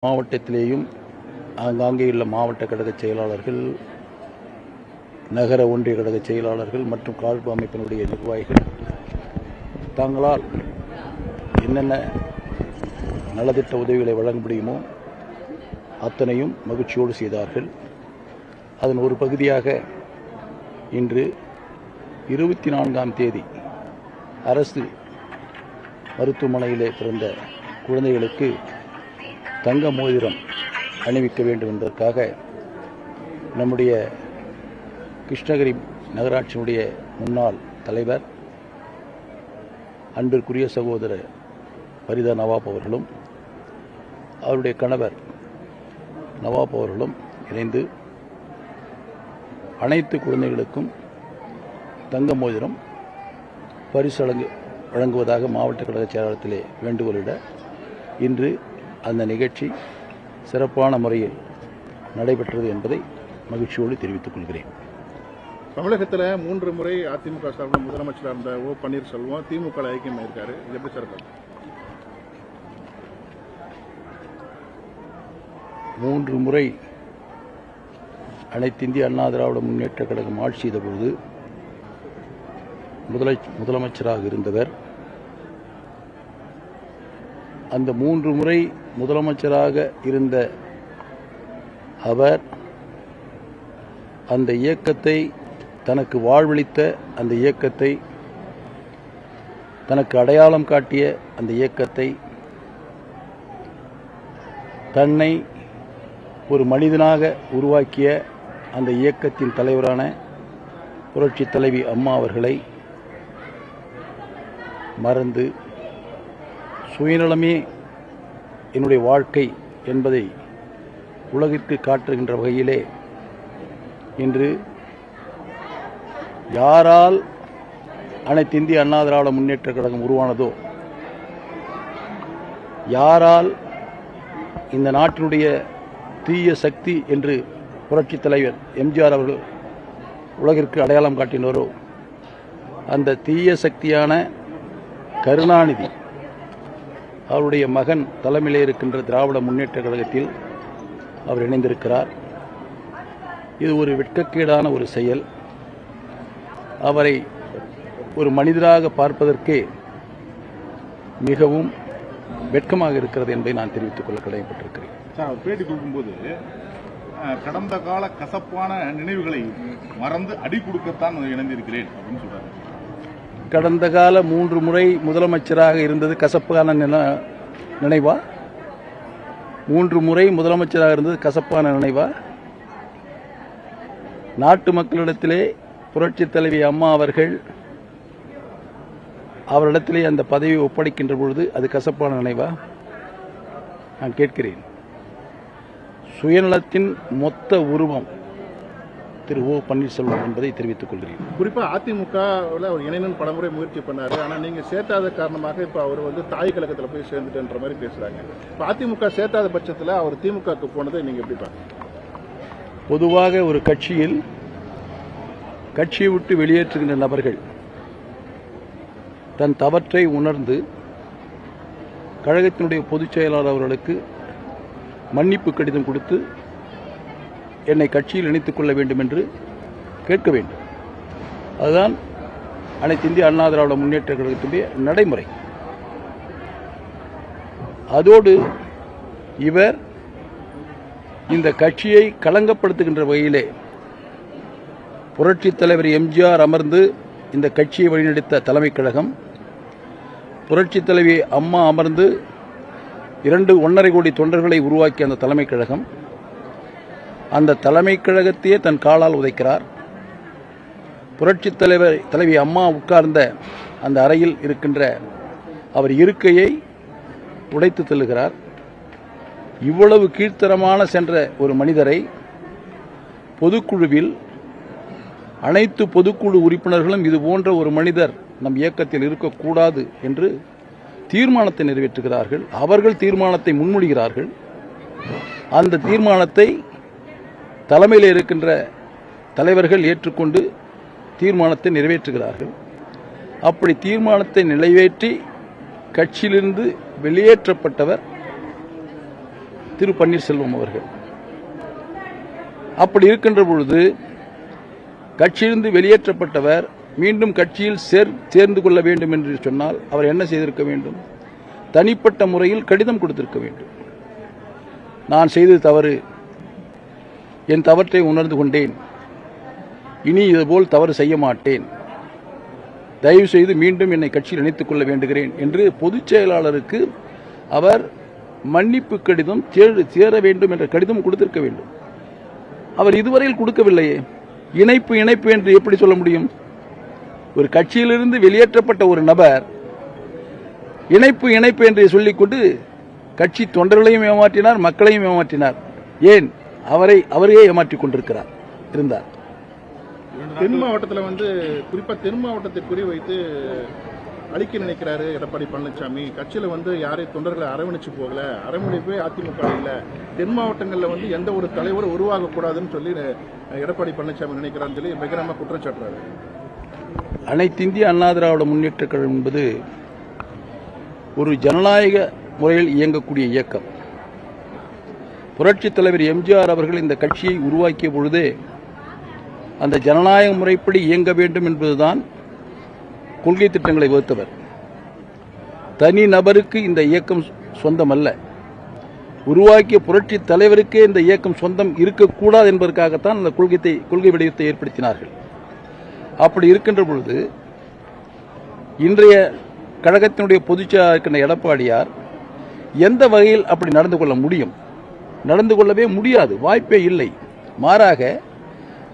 மாவட்டத்திலேயும் ஆங்காங்கேயுள்ள மாவட்ட கழக செயலாளர்கள், நகர ஒன்றிய கழக செயலாளர்கள் மற்றும் காழ்ப்பு அமைப்பினுடைய நிர்வாகிகள் தங்களால் என்னென்ன நலத்திட்ட உதவிகளை வழங்க முடியுமோ அத்தனையும் மகிழ்ச்சியோடு செய்தார்கள். அதன் ஒரு பகுதியாக இன்று 24ஆம் தேதி அரசு மருத்துவமனையிலே பிறந்த குழந்தைகளுக்கு தங்க மோதிரம் அணிவிக்க வேண்டும் என்பதற்காக நம்முடைய கிருஷ்ணகிரி நகராட்சியினுடைய முன்னாள் தலைவர் அன்பிற்குரிய சகோதரர் பரிதா நவாப் அவர்களும் அவருடைய கணவர் நவாப் அவர்களும் இணைந்து அனைத்து குழந்தைகளுக்கும் தங்க மோதிரம் பரிசு வழங்குவதாக மாவட்ட கழக செயலாளத்திலே வேண்டுகோளிட இன்று அந்த நிகழ்ச்சி சிறப்பான முறையில் நடைபெற்றது என்பதை மகிழ்ச்சியோடு தெரிவித்துக் கொள்கிறேன். தமிழகத்தில் 3 முறை அதிமுக சார்பில் முதலமைச்சராக இருந்த ஓ பன்னீர்செல்வம் திமுக ஐக்கியம் இருக்காரு. எப்படி சார்? 3 முறை அனைத்து இந்திய அண்ணா திராவிட முன்னேற்ற கழகம் ஆட்சி செய்த பொழுது முதலமைச்சராக இருந்தவர். அந்த 3 முறை முதலமைச்சராக இருந்த அவர் அந்த இயக்கத்தை, தனக்கு வாழ்வளித்த அந்த இயக்கத்தை, தனக்கு அடையாளம் காட்டிய அந்த இயக்கத்தை, தன்னை ஒரு மனிதனாக உருவாக்கிய அந்த இயக்கத்தின் தலைவரான புரட்சித் தலைவி அம்மா அவர்களை மறந்து சுயநலமே என்னுடைய வாழ்க்கை என்பதை உலகிற்கு காட்டுகின்ற வகையிலே இன்று யாரால் அனைத்து இந்திய அண்ணா திராவிட முன்னேற்ற கழகம் உருவானதோ, யாரால் இந்த நாட்டினுடைய தீய சக்தி என்று புரட்சித் தலைவர் எம்ஜிஆர் அவர்கள் உலகிற்கு அடையாளம் காட்டினாரோ, அந்த தீய சக்தியான கருணாநிதி அவருடைய மகன் தலைமையிலே இருக்கின்ற திராவிட முன்னேற்ற கழகத்தில் அவர் இணைந்திருக்கிறார். இது ஒரு வெட்கக்கேடான ஒரு செயல். அவரை ஒரு மனிதராக பார்ப்பதற்கே மிகவும் வெட்கமாக இருக்கிறது என்பதை நான் தெரிவித்துக் கொள்ள கடமைப்பட்டிருக்கிறேன். அவர் பேட்டி கொடுக்கும்போது கடந்த கால கசப்பான நினைவுகளை மறந்து அடி கொடுக்கத்தான் இணைந்திருக்கிறேன் அப்படின்னு சொல்றாரு. கடந்த கால 3 முறை முதலமைச்சராக இருந்தது கசப்பான நினைவா? 3 முறை முதலமைச்சராக இருந்தது கசப்பான நினைவா? நாட்டு மக்களிடத்திலே புரட்சித் தலைவி அம்மா அவர்கள் அவரிடத்திலே அந்த பதவியை ஒப்படைக்கின்ற பொழுது அது கசப்பான நினைவா? நான் கேட்கிறேன். சுயநலத்தின் மொத்த உருவம் திரு ஓ பன்னீர்செல்வம் என்பதை தெரிவித்துக் கொள்கிறேன். குறிப்பாக அதிமுகவில் அவர் இணையன்னு பலமுறை முயற்சி பண்ணாரு. ஆனால் நீங்கள் சேர்த்தாத காரணமாக இப்போ அவர் தாய் கழகத்தில் போய் சேர்ந்துட்டுன்ற மாதிரி பேசுகிறாங்க. இப்போ அதிமுக சேர்த்தாத பட்சத்தில் அவர் திமுகவுக்கு போனதை நீங்கள் எப்படி பார்க்குறீங்க? பொதுவாக ஒரு கட்சியில் கட்சியை விட்டு வெளியேற்றுகின்ற நபர்கள் தன் தவற்றை உணர்ந்து கழகத்தினுடைய பொதுச் செயலாளர் அவர்களுக்கு மன்னிப்பு கடிதம் கொடுத்து என்னை கட்சியில் இணைத்துக் கொள்ள வேண்டும் என்று கேட்க வேண்டும். அதுதான் அனைத்து இந்திய அண்ணா திராவிட முன்னேற்ற கழகத்தினுடைய நடைமுறை. அதோடு இவர் இந்த கட்சியை களங்கப்படுத்துகின்ற வகையிலே புரட்சித் தலைவர் எம்ஜிஆர் அமர்ந்து இந்த கட்சியை வழிநடத்த தலைமைக் கழகம், புரட்சித் தலைவி அம்மா அமர்ந்து 1.5 கோடி தொண்டர்களை உருவாக்கிய அந்த தலைமைக் கழகம், அந்த தலைமைக் கழகத்தையே தன் காலால் உதைக்கிறார். புரட்சித் தலைவி அம்மா உட்கார்ந்த அந்த அறையில் இருக்கின்ற அவர் இருக்கையை உடைத்து தள்ளுகிறார். இவ்வளவு கீழ்த்தரமான சென்ற ஒரு மனிதரை பொதுக்குழுவில் அனைத்து பொதுக்குழு உறுப்பினர்களும் இது போன்ற ஒரு மனிதர் நம் இயக்கத்தில் இருக்கக்கூடாது என்று தீர்மானத்தை நிறைவேற்றுகிறார்கள். அவர்கள் தீர்மானத்தை முன்மொழிகிறார்கள். அந்த தீர்மானத்தை தலைமையில் இருக்கின்ற தலைவர்கள் ஏற்றுக்கொண்டு தீர்மானத்தை நிறைவேற்றுகிறார்கள். அப்படி தீர்மானத்தை நிறைவேற்றி கட்சியிலிருந்து வெளியேற்றப்பட்டவர் திரு பன்னீர்செல்வம் அவர்கள். அப்படி இருக்கின்ற பொழுது கட்சியிலிருந்து வெளியேற்றப்பட்டவர் மீண்டும் கட்சியில் சேர்ந்து கொள்ள வேண்டும் என்று சொன்னால் அவர் என்ன செய்திருக்க வேண்டும்? தனிப்பட்ட முறையில் கடிதம் கொடுத்திருக்க வேண்டும். நான் செய்தது தவறு, என் தவற்றை உணர்ந்து கொண்டேன், இனி இதுபோல் தவறு செய்ய மாட்டேன், தயவு செய்து மீண்டும் என்னை கட்சியில் இணைத்துக் கொள்ள வேண்டுகிறேன் என்று பொதுச் செயலாளருக்கு அவர் மன்னிப்பு கடிதம் சேர வேண்டும் என்ற கடிதம் கொடுத்திருக்க வேண்டும். அவர் இதுவரையில் கொடுக்கவில்லையே. இணைப்பு என்று எப்படி சொல்ல முடியும்? ஒரு கட்சியிலிருந்து வெளியேற்றப்பட்ட ஒரு நபர் இணைப்பு என்று சொல்லிக்கொண்டு கட்சி தொண்டர்களையும் ஏமாற்றினார், மக்களையும் ஏமாற்றினார். ஏன் அவரையே ஏமாற்றிக் கொண்டிருக்கிறார் இருந்தார். தென் மாவட்டத்தில் குறிப்பா தென் மாவட்டத்தை குறிவைத்து அழிக்க நினைக்கிறாரு எடப்பாடி பழனிசாமி. கட்சியில் யாரையும் தொண்டர்களை அரவணைச்சு போகல, அரவணைப்பே அதிமுக இல்லை, தென் மாவட்டங்களில் எந்த ஒரு தலைவரும் உருவாகக்கூடாதுன்னு சொல்லி எடப்பாடி பழனிசாமி நினைக்கிறான்னு சொல்லி பகிரங்கமாக குற்றம் சாட்டுறாரு. அனைத்து இந்திய அண்ணா திராவிட முன்னேற்ற கழகம் என்பது ஒரு ஜனநாயக முறையில் இயங்கக்கூடிய இயக்கம். புரட்சித் தலைவர் எம்ஜிஆர் அவர்கள் இந்த கட்சியை உருவாக்கிய பொழுதே அந்த ஜனநாயக முறைப்படி இயங்க வேண்டும் என்பதுதான் கொள்கை திட்டங்களை வகுத்தவர். தனி நபருக்கு இந்த இயக்கம் சொந்தமல்ல, உருவாக்கிய புரட்சி தலைவருக்கே இந்த இயக்கம் சொந்தம் இருக்கக்கூடாது என்பதற்காகத்தான் அந்த கொள்கை வடிவத்தை ஏற்படுத்தினார்கள். அப்படி இருக்கின்ற பொழுது இன்றைய கழகத்தினுடைய பொதுச்செயலாளர் இருக்கின்ற எடப்பாடியார் எந்த வகையில் அப்படி நடந்து கொள்ள முடியும்? நடந்து கொள்ளவே முடியாது, வாய்ப்பே இல்லை. மாறாக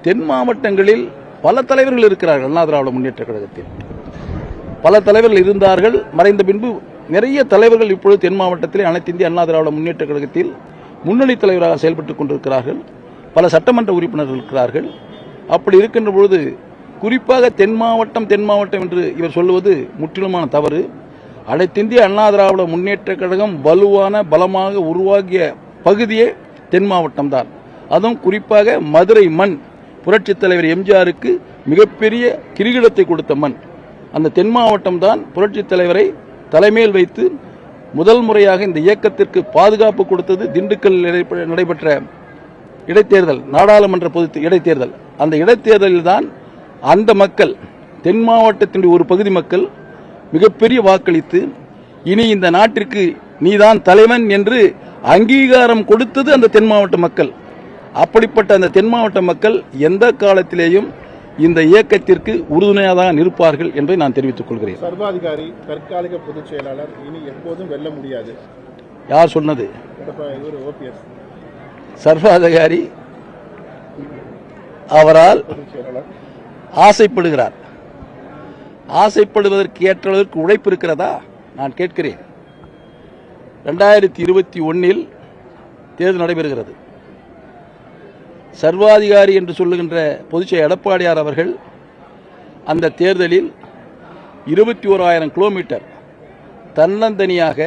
தென் மாவட்டங்களில் பல தலைவர்கள் இருக்கிறார்கள். அண்ணா திராவிட முன்னேற்ற கழகத்தில் பல தலைவர்கள் இருந்தார்கள். மறைந்த பின்பு நிறைய தலைவர்கள் இப்பொழுது தென் மாவட்டத்திலே அனைத்து இந்திய அண்ணா திராவிட முன்னேற்ற கழகத்தில் முன்னணி தலைவராக செயல்பட்டுக் கொண்டிருக்கிறார்கள். பல சட்டமன்ற உறுப்பினர்கள் இருக்கிறார்கள். அப்படி இருக்கின்ற பொழுது குறிப்பாக தென் மாவட்டம் என்று இவர் சொல்லுவது முற்றிலுமான தவறு. அனைத்து இந்திய அண்ணா திராவிட முன்னேற்ற கழகம் வலுவான பலமாக உருவாகிய பகுதியே தென் மாவட்டம் தான். அதுவும் குறிப்பாக மதுரை மண் புரட்சித் தலைவர் எம்ஜிஆருக்கு மிகப்பெரிய கிரீடத்தை கொடுத்த மண். அந்த தென் மாவட்டம் தான் புரட்சித் தலைவரை தலைமையில் வைத்து முதல் முறையாக இந்த இயக்கத்திற்கு பாதுகாப்பு கொடுத்தது. திண்டுக்கல் நடைபெற்ற இடைத்தேர்தல், நாடாளுமன்ற பொது இடைத்தேர்தல், அந்த இடைத்தேர்தலில் தான் அந்த மக்கள், தென் மாவட்டத்தினுடைய ஒரு பகுதி மக்கள் மிகப்பெரிய வாக்களித்து இனி இந்த நாட்டிற்கு நீதான் தலைவன் என்று அங்கீகாரம் கொடுத்தது அந்த தென் மாவட்ட மக்கள். அப்படிப்பட்ட அந்த தென் மாவட்ட மக்கள் எந்த காலத்திலேயும் இந்த இயக்கத்திற்கு உறுதுணையாக தான் இருப்பார்கள் என்பதை நான் தெரிவித்துக் கொள்கிறேன். சர்வாதிகாரி, தற்காலிக பொதுச் செயலாளர் இனி எப்போதும் வெல்ல முடியாது. யார் சொன்னது? ஓபிஎஸ் சர்வாதிகாரி அவரால் ஆசைப்படுகிறார். ஆசைப்படுவதற்கு ஏற்ற அளவிற்கு உழைப்பு இருக்கிறதா? நான் கேட்கிறேன். 2021 தேர்தல் நடைபெறுகிறது. சர்வாதிகாரி என்று சொல்லுகின்ற பொதுச்செயலாளர் எடப்பாடியார் அவர்கள் அந்த தேர்தலில் 21,000 கிலோமீட்டர் தன்னந்தனியாக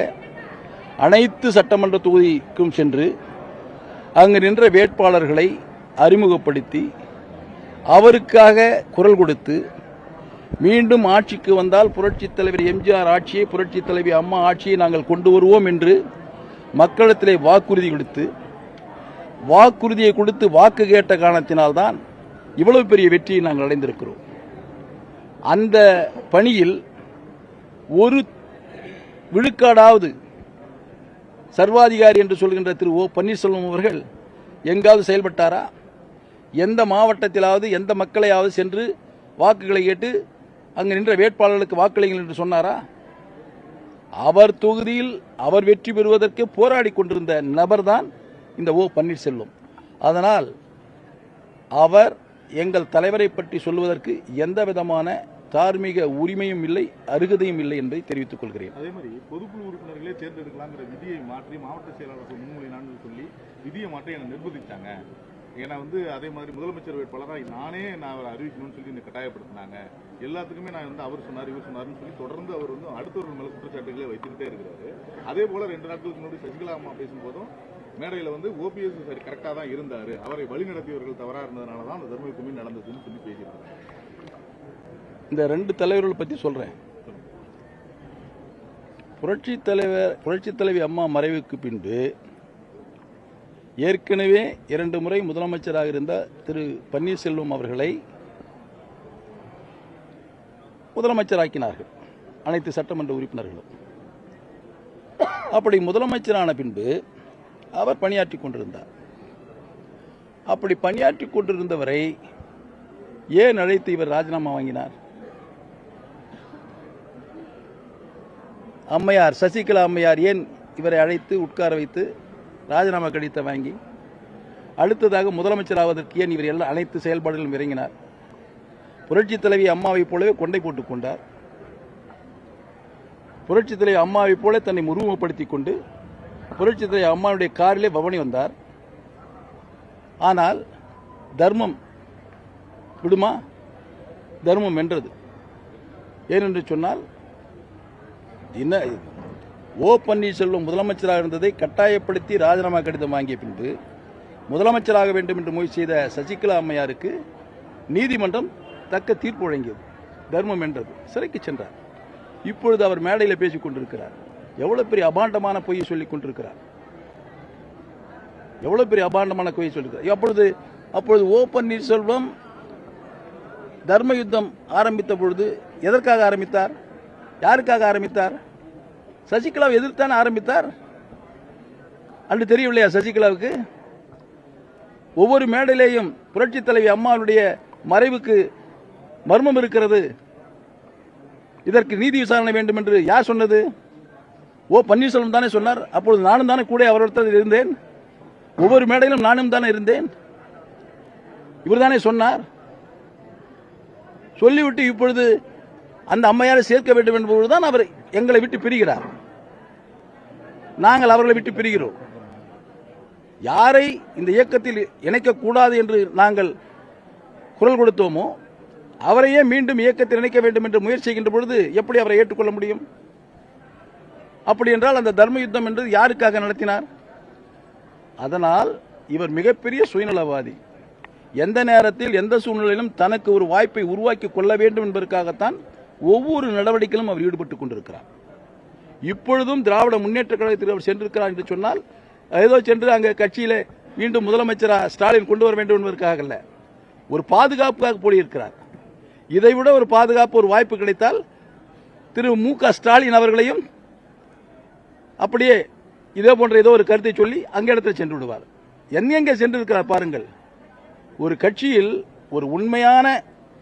அனைத்து சட்டமன்ற தொகுதிக்கும் சென்று அங்கு நின்ற வேட்பாளர்களை அறிமுகப்படுத்தி அவருக்காக குரல் கொடுத்து மீண்டும் ஆட்சிக்கு வந்தால் புரட்சித் தலைவர் எம்ஜிஆர் ஆட்சியை, புரட்சித் தலைவி அம்மா ஆட்சியை நாங்கள் கொண்டு வருவோம் என்று மக்களிடத்திலே வாக்குறுதியை கொடுத்து வாக்கு கேட்ட காரணத்தினால்தான் இவ்வளவு பெரிய வெற்றியை நாங்கள் அடைந்திருக்கிறோம். அந்த பணியில் ஒரு விழுக்காடாவது சர்வாதிகாரி என்று சொல்கின்ற திரு ஓ பன்னீர்செல்வம் அவர்கள் எங்காவது செயல்பட்டாரா? எந்த மாவட்டத்திலாவது எந்த மக்களையாவது சென்று வாக்குகளை கேட்டு அங்கு நின்ற வேட்பாளர்களுக்கு வாக்களிங்கள் என்று சொன்னாரா? அவர் தொகுதியில் அவர் வெற்றி பெறுவதற்கு போராடி கொண்டிருந்த நபர்தான் இந்த ஓ பன்னீர்செல்வம். அதனால் அவர் எங்கள் தலைவரை பற்றி சொல்வதற்கு எந்த விதமான தார்மீக உரிமையும் இல்லை, அருகதையும் இல்லை என்பதை தெரிவித்துக் கொள்கிறேன். அதே மாதிரி பொதுக்குழு உறுப்பினர்களே தேர்ந்தெடுக்கலாங்கிற விதியை மாற்றி மாவட்ட செயலாளர்கள் முன்மொழினான்னு சொல்லி விதியை மாற்றி என்னை நிர்பந்தித்தாங்க. ஏன்னா அதே மாதிரி முதலமைச்சர் வேட்பாளராக நான் அவரை அறிவிக்கணும்னு சொல்லி கட்டாயப்படுத்தினாங்க. எல்லாத்துக்குமே நான் அவர் சொன்னார் இவர் சொன்னார்னு சொல்லி தொடர்ந்து அவர் அடுத்தவர்கள் மேலே குற்றச்சாட்டுகளே வைத்துக்கிட்டே இருக்கிறாரு. அதே போல 2 நாட்களுக்கு முன்னாடி சசிகலா அம்மா பேசும்போதும் மேடையில் ஓபிஎஸ் சரி கரெக்டாக தான் இருந்தார், அவரை வழிநடத்தியவர்கள் தவறாக இருந்ததுனால தான் அந்த தர்ம கும்மி நடந்ததுன்னு சொல்லி பேசியிருக்காங்க. இந்த 2 தலைவர்களை பற்றி சொல்றேன். புரட்சித் தலைவி அம்மா மறைவுக்கு பின்பு ஏற்கனவே 2 முறை முதலமைச்சராக இருந்த திரு பன்னீர்செல்வம் அவர்களை முதலமைச்சராக்கினார்கள் அனைத்து சட்டமன்ற உறுப்பினர்களும். அப்படி முதலமைச்சரான பின்பு அவர் பணியாற்றி கொண்டிருந்தார். அப்படி பணியாற்றி கொண்டிருந்தவரை ஏன் அழைத்து இவர் ராஜினாமா வாங்கினார்? அம்மையார் சசிகலா அம்மையார் ஏன் இவரை அழைத்து உட்கார வைத்து ராஜினாமா கடிதத்தை வாங்கி அடுத்ததாக முதலமைச்சராவதற்கு ஏன் இவர் எல்லா அனைத்து செயல்பாடுகளும் இறங்கினார்? புரட்சித் தலைவி அம்மாவைப் போலவே கொண்டை போட்டுக் கொண்டார். புரட்சித் தலைவி அம்மாவைப் போல தன்னை உருவகப்படுத்திக் கொண்டு புரட்சித் தலைவி அம்மாவுடைய காரிலே பவனி வந்தார். ஆனால் தர்மம் விடுமா? தர்மம் வென்றது. ஏனென்று சொன்னால் ஓ பன்னீர்செல்வம் முதலமைச்சராக இருந்ததை கட்டாயப்படுத்தி ராஜினாமா கடிதம் வாங்கிய பின்பு முதலமைச்சராக வேண்டும் என்று முயற்சி செய்த சசிகலா அம்மையாருக்கு நீதிமன்றம் தக்க தீர்ப்பு வழங்கியது. தர்மம் வென்றது. சிறைக்கு சென்றார். இப்பொழுது அவர் மேடையில் பேசிக் கொண்டிருக்கிறார். எவ்வளவு பெரிய அபாண்டமான பொய்யை சொல்லிக் கொண்டிருக்கிறார். எவ்வளவு பெரிய அபாண்டமான பொய்யை சொல்லியிருக்கிறார். அப்பொழுது ஓ பன்னீர்செல்வம் தர்ம யுத்தம் ஆரம்பித்த பொழுது எதற்காக ஆரம்பித்தார்? யாருக்காக ஆரம்பித்தார்? சசிகலாவை எதிர்த்தானே ஆரம்பித்தார். அன்று தெரியவில்லையா சசிகலாவுக்கு? ஒவ்வொரு மேடையிலேயும் புரட்சித் தலைவி அம்மாவுடைய மறைவுக்கு மர்மம் இருக்கிறது, இதற்கு நீதி விசாரணை வேண்டும் என்று யார் சொன்னது? ஓ பன்னீர்செல்வம் தானே சொன்னார். அப்பொழுது நானும் தானே கூட அவரிடத்தில் இருந்தேன். ஒவ்வொரு மேடையிலும் நானும் தானே இருந்தேன். இவர் தானே சொன்னார். சொல்லிவிட்டு இப்பொழுது அந்த அம்மையாரை சேர்க்க வேண்டும் என்பதுதான் அவர் எங்களை விட்டு பிரிகிறார். நாங்கள் அவர்களை விட்டு பிரிகிறோம். யாரை இந்த இயக்கத்தில் இணைக்கக்கூடாது என்று நாங்கள் குரல் கொடுத்தோமோ அவரையே மீண்டும் இயக்கத்தில் இணைக்க வேண்டும் என்று முயற்சி செய்கின்ற பொழுது எப்படி அவரை ஏற்றுக்கொள்ள முடியும்? அப்படி என்றால் அந்த தர்ம யுத்தம் என்று யாருக்காக நடத்தினார்? அதனால் இவர் மிகப்பெரிய சுயநலவாதி. எந்த நேரத்தில் எந்த சூழ்நிலையிலும் தனக்கு ஒரு வாய்ப்பை உருவாக்கி கொள்ள வேண்டும் என்பதற்காகத்தான் ஒவ்வொரு நடவடிக்கையிலும் அவர் ஈடுபட்டுக் கொண்டிருக்கிறார். இப்பொழுதும் திராவிட முன்னேற்ற கழகத்தில் அவர் சென்றிருக்கிறார் என்று சொன்னால் ஏதோ சென்று அங்கே கட்சியிலே மீண்டும் முதலமைச்சராக ஸ்டாலின் கொண்டு வர வேண்டும் என்பதற்காக அல்ல, ஒரு பாதுகாப்புக்காக போயிருக்கிறார். இதைவிட ஒரு பாதுகாப்பு ஒரு வாய்ப்பு கிடைத்தால் திரு மு.க. ஸ்டாலின் அவர்களையும் அப்படியே இதே போன்ற ஏதோ ஒரு கருத்தை சொல்லி அங்கே இடத்துல சென்று விடுவார். எங்கே சென்றிருக்கிறார் பாருங்கள். ஒரு கட்சியில் ஒரு உண்மையான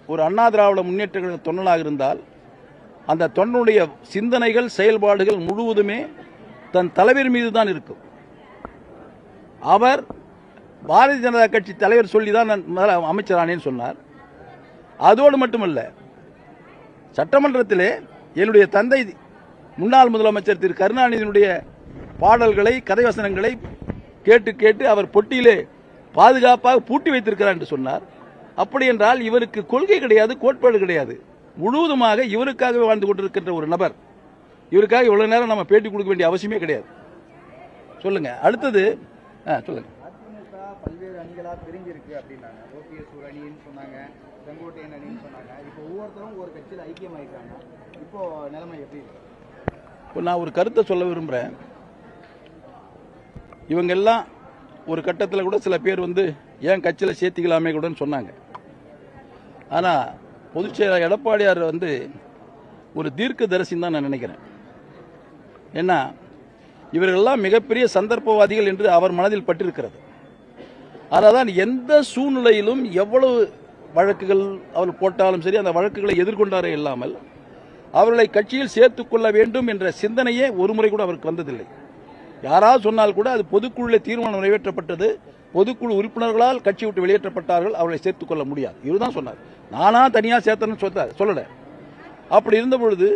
ஒரு அண்ணா திராவிட முன்னேற்ற கழக தொண்டனாக இருந்தால் அந்த தொண்டனுடைய சிந்தனைகள் செயல்பாடுகள் முழுவதுமே தன் தலைவர் மீது தான் இருக்கும். அவர் பாரதிய ஜனதா கட்சி தலைவர் சொல்லி தான் நான் அமைச்சரானேன்னு சொன்னார். அதோடு மட்டுமல்ல, சட்டமன்றத்திலே என்னுடைய தந்தை முன்னாள் முதலமைச்சர் திரு கருணாநிதியினுடைய பாடல்களை கதை வசனங்களை கேட்டு கேட்டு அவர் பொட்டியிலே பாதுகாப்பாக பூட்டி வைத்திருக்கிறார் என்று சொன்னார். அப்படி என்றால் இவருக்கு கொள்கை கிடையாது, கோட்பாடு கிடையாது. முழுவதுமாக இவருக்காகவே வாழ்ந்து கொண்டிருக்கின்ற ஒரு நபர். இவருக்காக இவ்வளவு நேரம் நம்ம பேட்டி கொடுக்க வேண்டிய அவசியமே கிடையாது. சொல்லுங்க. அடுத்தது சொல்லுங்க. அதிமுக பல்வேறு அணிகளா பிரிஞ்சிருக்கு அப்படின்னாங்க. ஓபிஎஸ் ஒரு அணின்னு சொன்னாங்க, செங்கோட்டையன் அணின்னு சொன்னாங்க. இப்போ ஒவ்வொருத்தரும் ஒரு கட்சியில் ஐக்கியமாயிட்டாங்க. இப்போ நிலைமை எப்படி இருக்கு? இப்போ நான் ஒரு கருத்தை சொல்ல விரும்புகிறேன். இவங்க எல்லாம் ஒரு கட்டத்தில் கூட சில பேர் ஏன் கட்சியில் சேர்த்திக்கலாமே கூடன்னு சொன்னாங்க. ஆனால் பொதுச்செயலாளர் எடப்பாடியார் ஒரு தீர்க்க தரிசின்னு தான் நான் நினைக்கிறேன். ஏன்னா இவர்களெல்லாம் மிகப்பெரிய சந்தர்ப்பவாதிகள் என்று அவர் மனதில் பட்டிருக்கிறது. அதனால்தான் எந்த சூழ்நிலையிலும் எவ்வளவு வழக்குகள் அவர் போட்டாலும் சரி அந்த வழக்குகளை எதிர்கொண்டாரே இல்லாமல் அவர்களை கட்சியில் சேர்த்துக்கொள்ள வேண்டும் என்ற சிந்தனையே ஒரு முறை கூட அவருக்கு வந்ததில்லை. யாராவது சொன்னால் கூட அது பொதுக்குழுவில் தீர்மானம் நிறைவேற்றப்பட்டது, பொதுக்குழு உறுப்பினர்களால் கட்சி விட்டு வெளியேற்றப்பட்டார்கள், அவர்களை சேர்த்துக்கொள்ள முடியாது. இவர்தான் சொன்னார். நானா தனியாக சேர்த்தேன்னு சொல்லல. அப்படி இருந்த பொழுது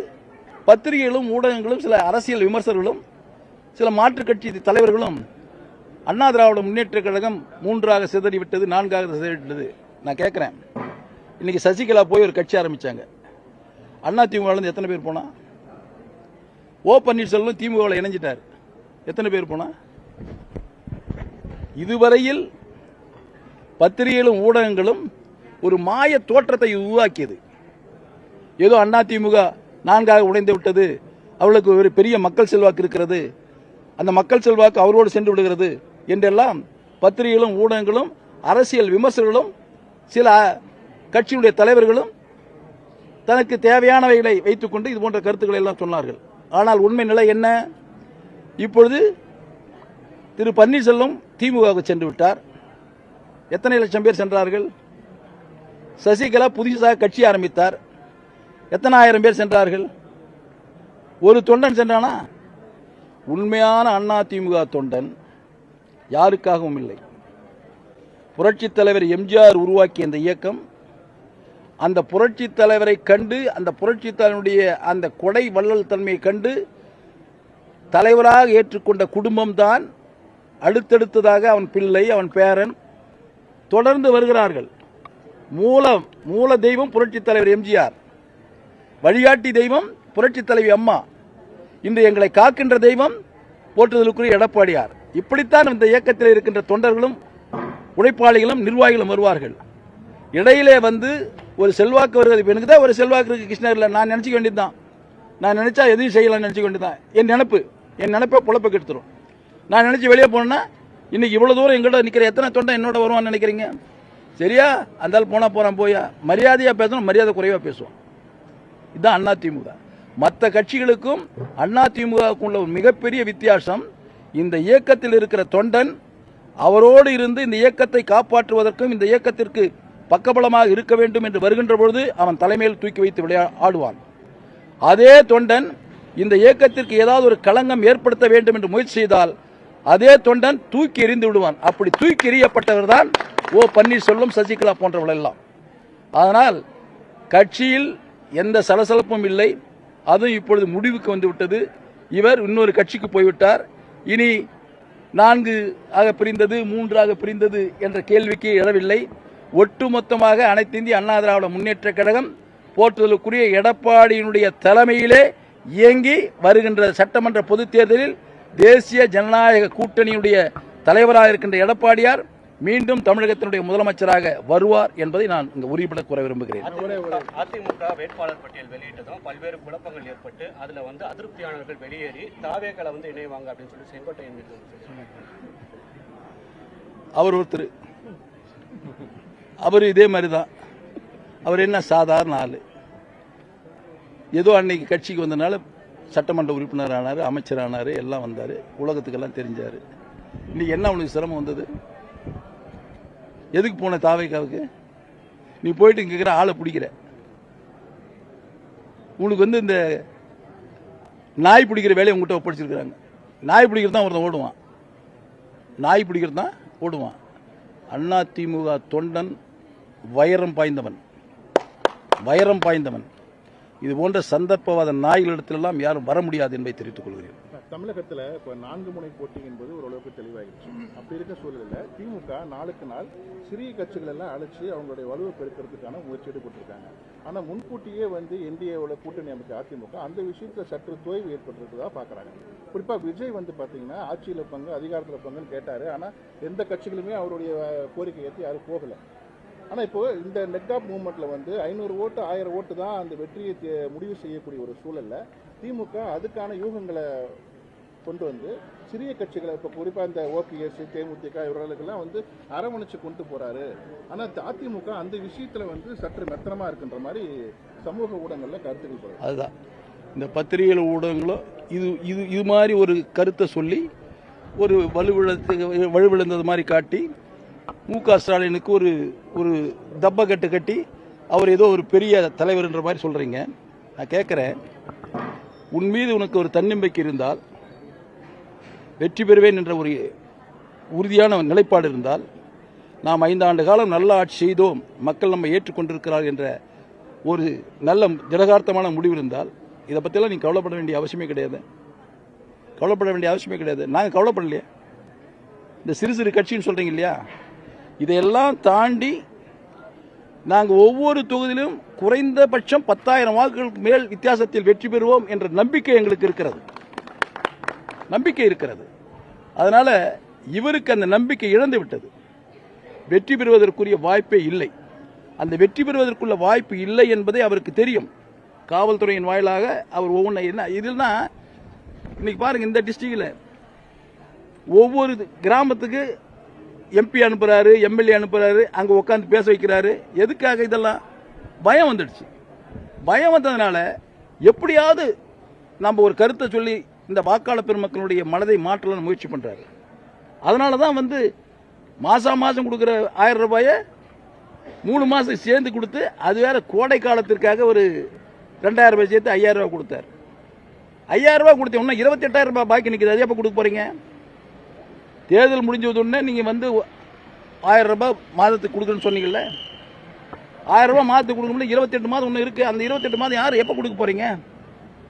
பத்திரிகைகளும் ஊடகங்களும் சில அரசியல் விமர்சகர்களும் சில மாற்றுக் கட்சி தலைவர்களும் அண்ணா திராவிட முன்னேற்ற கழகம் 3ஆக சிதறிவிட்டது, 4ஆக சிதறிவிட்டது. நான் கேட்குறேன், இன்னைக்கு சசிகலா போய் ஒரு கட்சி ஆரம்பித்தாங்க. அண்ணா திமுகலேருந்து எத்தனை பேர் போனா? ஓ பன்னீர்செல்வம் திமுகவில் இணைஞ்சிட்டார். எத்தனை பேர் போனா? இதுவரையில் பத்திரிகைகளும் ஊடகங்களும் ஒரு மாய தோற்றத்தை உருவாக்கியது. ஏதோ அண்ணா திமுக 4ஆக உடைந்து விட்டது, அவளுக்கு ஒரு பெரிய மக்கள் செல்வாக்கு இருக்கிறது, அந்த மக்கள் செல்வாக்கு அவரோடு சென்று விடுகிறது என்றெல்லாம் பத்திரிகைகளும் ஊடகங்களும் அரசியல் விமர்சகர்களும் சில கட்சியினுடைய தலைவர்களும் தனக்கு தேவையானவைகளை வைத்துக்கொண்டு இது போன்ற கருத்துக்களை எல்லாம் சொன்னார்கள். ஆனால் உண்மை நிலை என்ன? இப்பொழுது திரு பன்னீர்செல்வம் திமுகவுக்கு சென்று விட்டார். எத்தனை லட்சம் பேர் சென்றார்கள்? சசிகலா புதிதாக கட்சி ஆரம்பித்தார். எத்தனை ஆயிரம் பேர் சென்றார்கள்? ஒரு தொண்டன் சென்றானா? உண்மையான அதிமுக தொண்டன் யாருக்காகவும் இல்லை. புரட்சித் தலைவர் எம்ஜிஆர் உருவாக்கிய இந்த இயக்கம் அந்த புரட்சித் தலைவரை கண்டு, அந்த புரட்சித் தலைவருடைய அந்த கொடை வள்ளல் தன்மையை கண்டு தலைவராக ஏற்றுக்கொண்ட குடும்பம்தான் அடுத்தடுத்ததாக அவன் பிள்ளை, அவன் பேரன் தொடர்ந்து வருகிறார்கள். மூல தெய்வம் புரட்சித் தலைவர் எம்ஜிஆர், வழிகாட்டி தெய்வம் புரட்சித் தலைவி அம்மா, இன்று எங்களை காக்கின்ற தெய்வம் போற்றுதலுக்குரிய எடப்பாடியார். இப்படித்தான் இந்த இயக்கத்தில் இருக்கின்ற தொண்டர்களும் உழைப்பாளிகளும் நிர்வாகிகளும் வருவார்கள். இடையிலே வந்து ஒரு செல்வாக்கு வருகிறது. இப்போ எனக்கு தான் ஒரு செல்வாக்கு இருக்குது கிருஷ்ணகிரியில். நான் நினச்சிக்க வேண்டியதுதான். நான் நினச்சா எதையும் செய்யலாம்னு நினச்சிக்க வேண்டியதான். என் நினைப்பை பொழப்பை கெடுத்துரும். நான் நினச்சி வெளியே போனேன்னா இன்னைக்கு இவ்வளோ தூரம் எங்கள்கிட்ட நிற்கிற எத்தனை தொண்டை என்னோட வருவான்னு நினைக்கிறீங்க? சரியா? அந்தால் போகிறேன் போயா. மரியாதையாக பேசணும், மரியாதை குறைவாக பேசுவோம். இதுதான் அதிமுக. மற்ற கட்சிகளுக்கும் அதிமுகவுக்கும் உள்ள ஒரு மிகப்பெரிய வித்தியாசம், இந்த இயக்கத்தில் இருக்கிற தொண்டன் அவரோடு இருந்து இந்த இயக்கத்தை காப்பாற்றுவதற்கும் இந்த இயக்கத்திற்கு பக்கபலமாக இருக்க வேண்டும் என்று வருகின்ற பொழுது அவன் தலைமையில் தூக்கி வைத்து ஆடுவான். அதே தொண்டன் இந்த இயக்கத்திற்கு ஏதாவது ஒரு களங்கம் ஏற்படுத்த வேண்டும் என்று முயற்சி செய்தால் அதே தொண்டன் தூக்கி எறிந்து விடுவான். அப்படி தூக்கி எறியப்பட்டவர் தான் ஓ பன்னீர்செல்வம், சசிகலா போன்றவர்கள் எல்லாம். அதனால் கட்சியில் எந்த சலசலப்பும் இல்லை. அதுவும் இப்பொழுது முடிவுக்கு வந்து விட்டது. இவர் இன்னொரு கட்சிக்கு போய்விட்டார். இனி 4 ஆக பிரிந்தது, 3 ஆக பிரிந்தது என்ற கேள்விக்கு எழவில்லை. ஒட்டுமொத்தமாக அனைத்து இந்திய அண்ணா திராவிட முன்னேற்ற கழகம் போற்றுதலுக்குரிய எடப்பாடியினுடைய தலைமையிலே இயங்கி வருகின்ற சட்டமன்ற பொதுத் தேர்தலில் தேசிய ஜனநாயக கூட்டணியுடைய தலைவராக இருக்கின்ற எடப்பாடியார் மீண்டும் தமிழகத்தினுடைய முதலமைச்சராக வருவார் என்பதை நான் இங்கு உறுதிபட கூற விரும்புகிறேன். அதிமுக வேட்பாளர் பட்டியல் வெளியிட்டதும் பல்வேறு குழப்பங்கள் ஏற்பட்டு அதுல அதிருப்தியானவர்கள் வெளியேறி தாவேக்களை இணைவாங்க அப்படின்னு சொல்லி செங்கோட்டையன் அவர் ஒருத்தர், அவர் இதே மாதிரி தான். அவர் என்ன சாதாரண ஆள். ஏதோ அன்னைக்கு கட்சிக்கு வந்தனால சட்டமன்ற உறுப்பினர் ஆனார், அமைச்சர் ஆனார், எல்லாம் வந்தார், உலகத்துக்கெல்லாம் தெரிஞ்சார். இன்னைக்கு என்ன அவனுக்கு சிரமம் வந்தது? எதுக்கு போன தாவைக்காவுக்கு? நீ போயிட்டு இங்க இருக்கிற ஆளை பிடிக்கிற. உனக்கு இந்த நாய் பிடிக்கிற வேலையை உங்ககிட்ட ஒப்படைச்சிருக்கிறாங்க. நாய் பிடிக்கிறது தான் ஒருத்தன் ஓடுவான். நாய் பிடிக்கிறது தான் ஓடுவான். அதிமுக தொண்டன் வைரம் பாய்ந்தவன். இது போன்ற சந்தர்ப்பவாத நாய்களிடத்திலெல்லாம் யாரும் வர முடியாது என்பதை தெரிவித்துக் கொள்கிறேன். தமிழகத்தில் இப்போ 4 முனை போட்டி என்பது ஓரளவுக்கு தெளிவாகிடுச்சு. அப்படி இருக்க சூழலில் திமுக நாளுக்கு நாள் சிறிய கட்சிகள் எல்லாம் அழைச்சி அவங்களுடைய வலுவை பெருக்கிறதுக்கான முயற்சி ஈடுபட்டிருக்காங்க. ஆனால் முன்கூட்டியே என்டிஏவோட கூட்டணி அமைச்ச அதிமுக அந்த விஷயத்தில் சற்று தொய்வு ஏற்பட்டிருக்கிறதா பார்க்குறாங்க. குறிப்பாக விஜய் பார்த்தீங்கன்னா ஆட்சியில் பங்கு, அதிகாரத்தில் பங்குன்னு கேட்டார். ஆனால் எந்த கட்சிகளுமே அவருடைய கோரிக்கை ஏற்றி யாரும் போகலை. ஆனால் இப்போ இந்த நெட் ஆஃப் மூவ்மெண்ட்டில் 500 ஓட்டு 1000 ஓட்டு தான் அந்த வெற்றியை முடிவு செய்யக்கூடிய ஒரு சூழலில் திமுக அதுக்கான யூகங்களை கொண்டு சிறிய கட்சிகளை இப்போ குறிப்பாக இந்த ஓபிஎஸ், தேமுதிக இவர்களுக்கெல்லாம் அரவணைச்சு கொண்டு போறாரு. ஆனால் அதிமுக அந்த விஷயத்தில் சற்று மெத்தனமாக இருக்குன்ற மாதிரி சமூக ஊடகங்களில் கருத்துக்கள் போடுறது. அதுதான் இந்த பத்திரிகை ஊடகங்களும் இது மாதிரி ஒரு கருத்தை சொல்லி ஒரு வலுவிழந்தது மாதிரி காட்டி மு.க. ஸ்டாலினுக்கு ஒரு தப்பக்கட்டு கட்டி அவர் ஏதோ ஒரு பெரிய தலைவர்ன்ற மாதிரி சொல்றீங்க. நான் கேட்குறேன், உன் மீது உனக்கு ஒரு தன்னம்பிக்கை இருந்தால், வெற்றி பெறுவேன் என்ற ஒரு உறுதியான நிலைப்பாடு இருந்தால், நாம் 5 ஆண்டு காலம் நல்ல ஆட்சி செய்தோம், மக்கள் நம்ம ஏற்றுக்கொண்டிருக்கிறார் என்ற ஒரு நல்ல திடகார்த்தமான முடிவு இருந்தால், இதை பற்றியெல்லாம் நீங்கள் கவலைப்பட வேண்டிய அவசியமே கிடையாது. நாங்கள் கவலைப்படலையே. இந்த சிறு கட்சின்னு சொல்கிறீங்க இல்லையா, இதையெல்லாம் தாண்டி நாங்கள் ஒவ்வொரு தொகுதியிலும் குறைந்தபட்சம் 10,000 வாக்குகளுக்கு மேல் வித்தியாசத்தில் வெற்றி பெறுவோம் என்ற நம்பிக்கை எங்களுக்கு இருக்கிறது. அதனால இவருக்கு அந்த நம்பிக்கை இழந்து விட்டது. வெற்றி பெறுவதற்குரிய வாய்ப்பே இல்லை. அந்த வெற்றி பெறுவதற்குள்ள வாய்ப்பு இல்லை என்பதை அவருக்கு தெரியும். காவல்துறையின் வாயிலாக அவர் ஒவ்வொன்று என்ன இதுனா இன்னைக்கு பாருங்க, இந்த டிஸ்ட்ரிக்டில் ஒவ்வொரு கிராமத்துக்கு எம்பி அனுப்புகிறாரு, எம்எல்ஏ அனுப்புகிறாரு, அங்கே உட்காந்து பேச வைக்கிறாரு. எதுக்காக இதெல்லாம்? பயம் வந்துடுச்சு. பயம் வந்ததுனால எப்படியாவது நம்ம ஒரு கருத்தை சொல்லி இந்த வாக்காளர் பெருமக்களுடைய மனதை மாற்றலாம்னு முயற்சி பண்ணுறாரு. அதனால தான் மாதம் கொடுக்குற 1000 ரூபாயை 3 மாதம் சேர்ந்து கொடுத்து, அது வேற கோடை காலத்திற்காக ஒரு 2000 ரூபாய் சேர்த்து 5000 ரூபாய் கொடுத்தார். 5000 ரூபாய் கொடுத்த உடனே 28000 ரூபாய் பாக்கி நிற்கிது. அது எப்போ கொடுக்க போகிறீங்க? தேர்தல் முடிஞ்சதுடனே நீங்கள் 1000 ரூபாய் மாதத்துக்கு கொடுக்குன்னு சொன்னீங்கல்ல, 1000 ரூபாய் மாதத்துக்கு கொடுக்க முடியல. 28 மாதம் ஒன்று இருக்குது. அந்த 28 மாதம் யார் எப்போ கொடுக்க போகிறீங்க?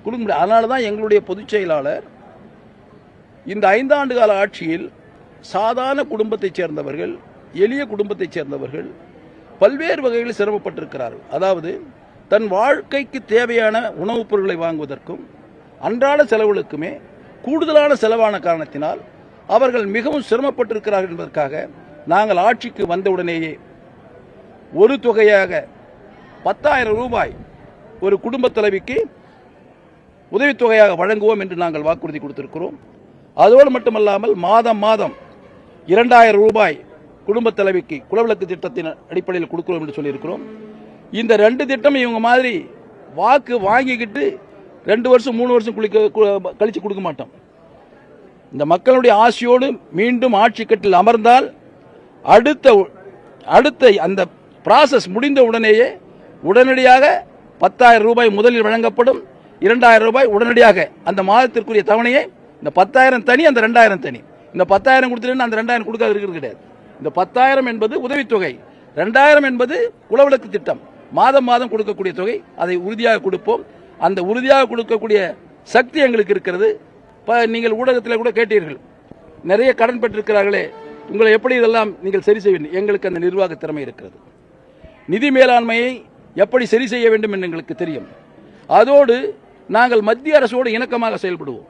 கொடுக்க முடியாது. அதனால தான் எங்களுடைய பொதுச் செயலாளர் இந்த 5 ஆண்டு கால ஆட்சியில் சாதாரண குடும்பத்தைச் சேர்ந்தவர்கள், எளிய குடும்பத்தைச் சேர்ந்தவர்கள் பல்வேறு வகைகளில் சிரமப்பட்டிருக்கிறார்கள். அதாவது தன் வாழ்க்கைக்கு தேவையான உணவுப் பொருட்களை வாங்குவதற்கும் அன்றாட செலவுகளுக்குமே கூடுதலான செலவான காரணத்தினால் அவர்கள் மிகவும் சிரமப்பட்டிருக்கிறார்கள் என்பதற்காக நாங்கள் ஆட்சிக்கு வந்தவுடனேயே ஒரு தொகையாக 10,000 ரூபாய் ஒரு குடும்பத் தலைவிக்கு உதவித்தொகையாக வழங்குவோம் என்று நாங்கள் வாக்குறுதி கொடுத்திருக்கிறோம். அதோடு மட்டுமல்லாமல் மாதம் 2000 ரூபாய் குடும்பத் தலைவிக்கு குலவிளக்கு திட்டத்தின் அடிப்படையில் கொடுக்கிறோம் என்று சொல்லியிருக்கிறோம். இந்த 2 திட்டம் இவங்க மாதிரி வாக்கு வாங்கிக்கிட்டு 2 வருஷம் 3 வருஷம் கழித்து கொடுக்க மாட்டோம். இந்த மக்களுடைய ஆசையோடு மீண்டும் ஆட்சி கட்டில் அமர்ந்தால் அடுத்த அந்த ப்ராசஸ் முடிந்த உடனேயே உடனடியாக 10,000 ரூபாய் முதலில் வழங்கப்படும். 2000 ரூபாய் உடனடியாக அந்த மாதத்திற்குரிய தவணையை, இந்த 10,000 தனி, அந்த 2000 தனி. இந்த 10,000 கொடுத்துட்டு அந்த 2000 கொடுக்காது இருக்கிறது கிடையாது. இந்த 10,000 என்பது உதவித்தொகை, 2000 என்பது குலவிளக்கு திட்டம். மாதம் கொடுக்கக்கூடிய தொகை. அதை உறுதியாக கொடுப்போம். அந்த உறுதியாக கொடுக்கக்கூடிய சக்தி எங்களுக்கு இருக்கிறது. நீங்கள் ஊடகத்தில் கூட கேட்டீர்கள், நிறைய கடன் பெற்றிருக்கிறார்களே, உங்களை எப்படி இதெல்லாம் நீங்கள் சரி செய்ய வேண்டும்? எங்களுக்கு அந்த நிர்வாக திறமை இருக்கிறது. நிதி மேலாண்மையை எப்படி சரி செய்ய வேண்டும் என்று எங்களுக்கு தெரியும். அதோடு நாங்கள் மத்திய அரசோடு இணக்கமாக செயல்படுவோம்.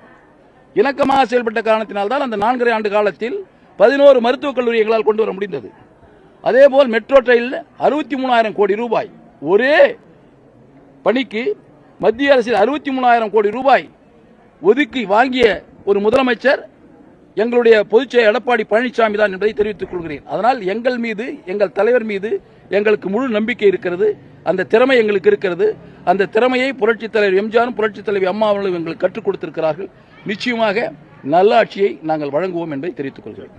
இணக்கமாக செயல்பட்ட காரணத்தினால்தான் அந்த 4.5 ஆண்டு காலத்தில் 11 மருத்துவக் கல்லூரி எங்களால் கொண்டு வர முடிந்தது. அதேபோல் மெட்ரோ ரயில் 63,000 கோடி ரூபாய் ஒரே பணிக்கு மத்திய அரசில் 63,000 கோடி ரூபாய் ஒதுக்கி வாங்கிய ஒரு முதலமைச்சர் எங்களுடைய பொதுச்செயலர் எடப்பாடி பழனிசாமி தான் என்பதை தெரிவித்துக் கொள்கிறேன். அதனால் எங்கள் மீது, எங்கள் தலைவர் மீது எங்களுக்கு முழு நம்பிக்கை இருக்கிறது. அந்த திறமை எங்களுக்கு இருக்கிறது. அந்த திறமையை புரட்சித் தலைவர் எம்ஜிஆரும் புரட்சித் தலைவி அம்மா அவர்களும் எங்களுக்கு கற்றுக் கொடுத்திருக்கிறார்கள். நிச்சயமாக நல்ல ஆட்சியை நாங்கள் வழங்குவோம் என்பதை தெரிவித்துக் கொள்கிறேன்.